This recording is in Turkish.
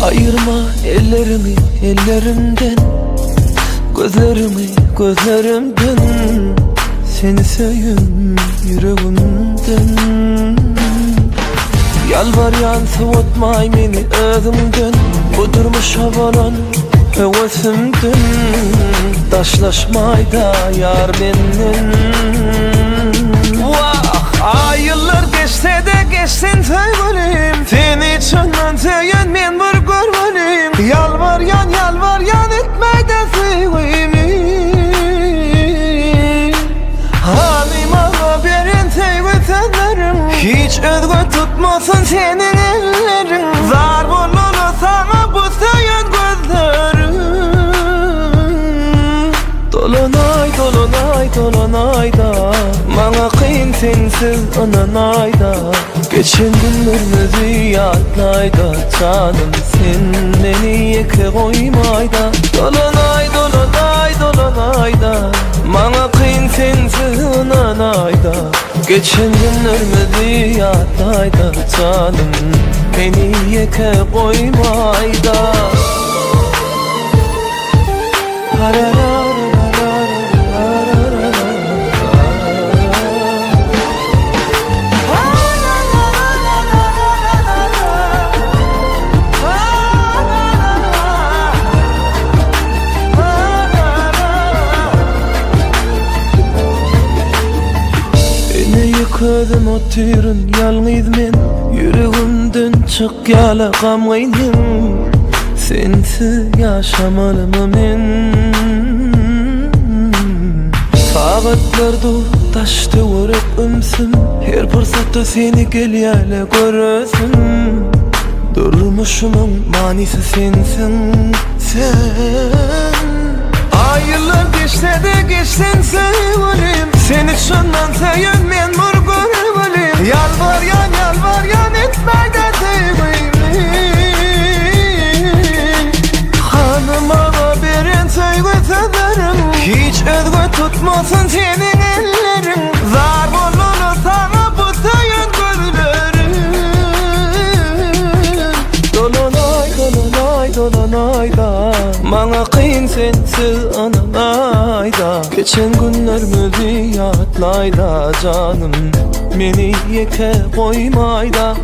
Ayırma ellerimi ellerimden, gözlerimi gözlerimden. Seni seveyim yüreğimden. Yalvaryan soğutmay beni özümden. Kudurmuş havalan hevesimden. Taşlaşmayda yar benden. Vah, ay yıllar geçse de geçsin sevgilim. Seni içinden seven men bir görmelim. Yalvaryan etmey de sevgimi. Halime haberin sevgi sözlerim. Hiç özgü tutmasın senin ellerin. Zar bulunu sana bu seven gözlerim. Dolanay dolanay dolanayda, bana kıyın sensiz ananayda. Geçen günlerimizi yadlayda, canım sen beni yeke koymayda. Dolanay dolanay dolanayda, bana kıyın sensiz ananayda. Geçen günlerimizi yadlayda, canım beni yeke koymayda. Yıkadım o tırın yalnız men, yüreğimden çık yala gamıydım. Sensiz yaşamalım men. Saatler dur taştı yüreğimsin. Her fırsatta seni gel yala göresin. Durmuşumun manisi sensin sen. Ay yıllar geçse de geçsin sevgilim. Seni şundan seven men bir görmelim. Yalvaryan etmey de sevgimi. Hanıma haberin sevgi sözlerim. Hiç özgü tutmasın senin ellerin. Zar bulunu sana bu seven gözlerim. Dolanay dolanay dolanayda, bana kıyın sensiz ananayda. Geçen günlerimizi yadlayda, canım beni yeke koymayda.